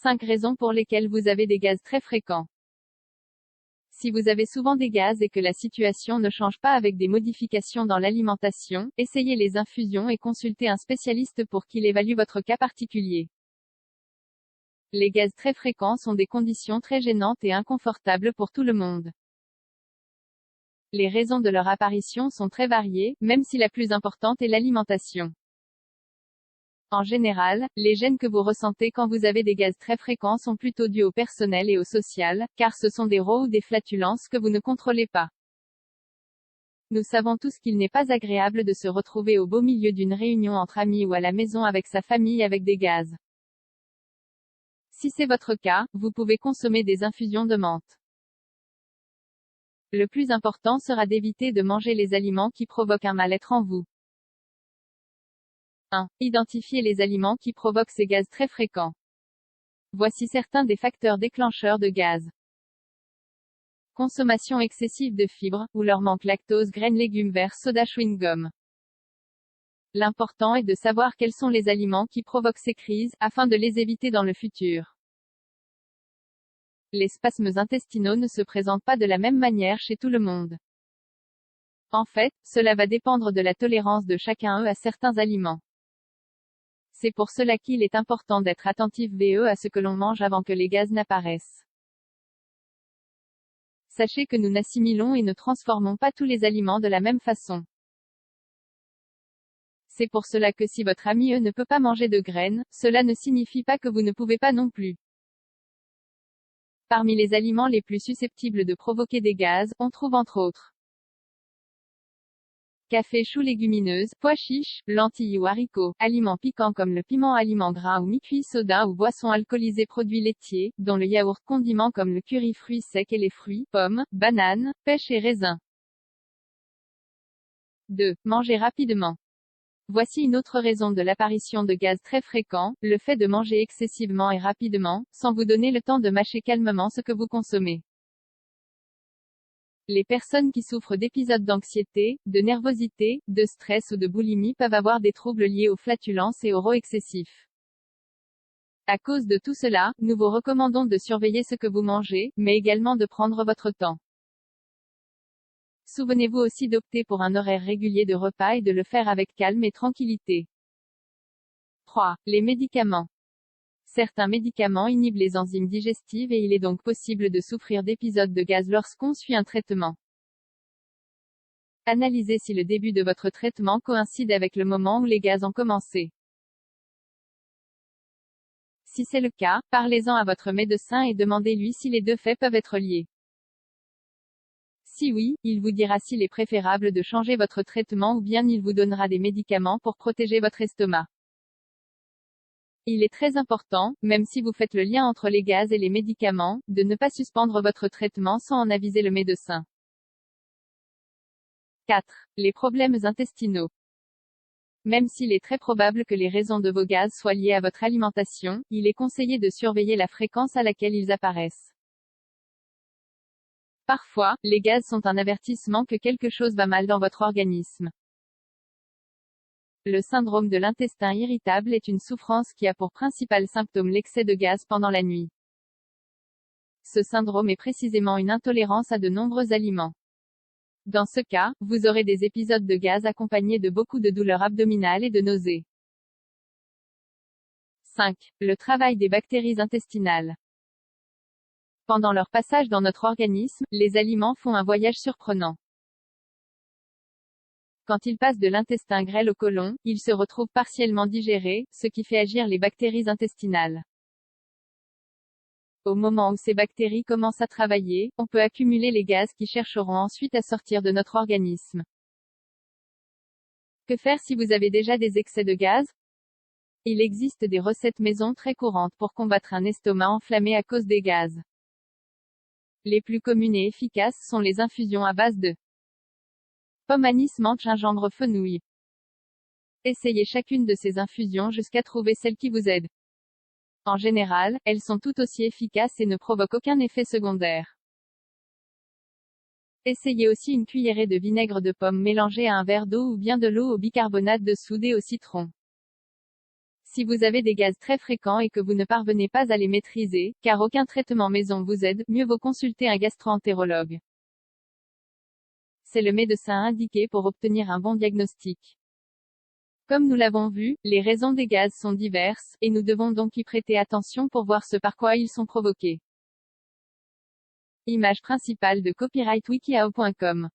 5 raisons pour lesquelles vous avez des gaz très fréquents. Si vous avez souvent des gaz et que la situation ne change pas avec des modifications dans l'alimentation, essayez les infusions et consultez un spécialiste pour qu'il évalue votre cas particulier. Les gaz très fréquents sont des conditions très gênantes et inconfortables pour tout le monde. Les raisons de leur apparition sont très variées, même si la plus importante est l'alimentation. En général, les gènes que vous ressentez quand vous avez des gaz très fréquents sont plutôt dus au personnel et au social, car ce sont des rots ou des flatulences que vous ne contrôlez pas. Nous savons tous qu'il n'est pas agréable de se retrouver au beau milieu d'une réunion entre amis ou à la maison avec sa famille avec des gaz. Si c'est votre cas, vous pouvez consommer des infusions de menthe. Le plus important sera d'éviter de manger les aliments qui provoquent un mal-être en vous. 1. Identifiez les aliments qui provoquent ces gaz très fréquents. Voici certains des facteurs déclencheurs de gaz. Consommation excessive de fibres, ou leur manque lactose, graines, légumes verts, soda, chewing-gum. L'important est de savoir quels sont les aliments qui provoquent ces crises, afin de les éviter dans le futur. Les spasmes intestinaux ne se présentent pas de la même manière chez tout le monde. En fait, cela va dépendre de la tolérance de chacun à certains aliments. C'est pour cela qu'il est important d'être attentif à ce que l'on mange avant que les gaz n'apparaissent. Sachez que nous n'assimilons et ne transformons pas tous les aliments de la même façon. C'est pour cela que si votre ami ne peut pas manger de graines, cela ne signifie pas que vous ne pouvez pas non plus. Parmi les aliments les plus susceptibles de provoquer des gaz, on trouve entre autres café, choux, légumineuses, pois chiches, lentilles ou haricots, aliments piquants comme le piment, aliments gras ou mi-cuits, soda ou boissons alcoolisées, produits laitiers, dont le yaourt, condiments comme le curry, fruits secs et les fruits, pommes, bananes, pêche et raisins. 2. Manger rapidement. Voici une autre raison de l'apparition de gaz très fréquents, le fait de manger excessivement et rapidement, sans vous donner le temps de mâcher calmement ce que vous consommez. Les personnes qui souffrent d'épisodes d'anxiété, de nervosité, de stress ou de boulimie peuvent avoir des troubles liés aux flatulences et aux rots excessifs. À cause de tout cela, nous vous recommandons de surveiller ce que vous mangez, mais également de prendre votre temps. Souvenez-vous aussi d'opter pour un horaire régulier de repas et de le faire avec calme et tranquillité. 3. Les médicaments. Certains médicaments inhibent les enzymes digestives et il est donc possible de souffrir d'épisodes de gaz lorsqu'on suit un traitement. Analysez si le début de votre traitement coïncide avec le moment où les gaz ont commencé. Si c'est le cas, parlez-en à votre médecin et demandez-lui si les deux faits peuvent être liés. Si oui, il vous dira s'il est préférable de changer votre traitement ou bien il vous donnera des médicaments pour protéger votre estomac. Il est très important, même si vous faites le lien entre les gaz et les médicaments, de ne pas suspendre votre traitement sans en aviser le médecin. 4. Les problèmes intestinaux. Même s'il est très probable que les raisons de vos gaz soient liées à votre alimentation, il est conseillé de surveiller la fréquence à laquelle ils apparaissent. Parfois, les gaz sont un avertissement que quelque chose va mal dans votre organisme. Le syndrome de l'intestin irritable est une souffrance qui a pour principal symptôme l'excès de gaz pendant la nuit. Ce syndrome est précisément une intolérance à de nombreux aliments. Dans ce cas, vous aurez des épisodes de gaz accompagnés de beaucoup de douleurs abdominales et de nausées. 5. Le travail des bactéries intestinales. Pendant leur passage dans notre organisme, les aliments font un voyage surprenant. Quand ils passent de l'intestin grêle au côlon, ils se retrouvent partiellement digérés, ce qui fait agir les bactéries intestinales. Au moment où ces bactéries commencent à travailler, on peut accumuler les gaz qui chercheront ensuite à sortir de notre organisme. Que faire si vous avez déjà des excès de gaz? Il existe des recettes maison très courantes pour combattre un estomac enflammé à cause des gaz. Les plus communes et efficaces sont les infusions à base de pomme, anis, menthe, gingembre, fenouil. Essayez chacune de ces infusions jusqu'à trouver celle qui vous aide. En général, elles sont tout aussi efficaces et ne provoquent aucun effet secondaire. Essayez aussi une cuillerée de vinaigre de pomme mélangé à un verre d'eau ou bien de l'eau au bicarbonate de soude et au citron. Si vous avez des gaz très fréquents et que vous ne parvenez pas à les maîtriser, car aucun traitement maison vous aide, mieux vaut consulter un gastro-entérologue. C'est le médecin indiqué pour obtenir un bon diagnostic. Comme nous l'avons vu, les raisons des gaz sont diverses, et nous devons donc y prêter attention pour voir ce par quoi ils sont provoqués. Image principale de copyrightwikiao.com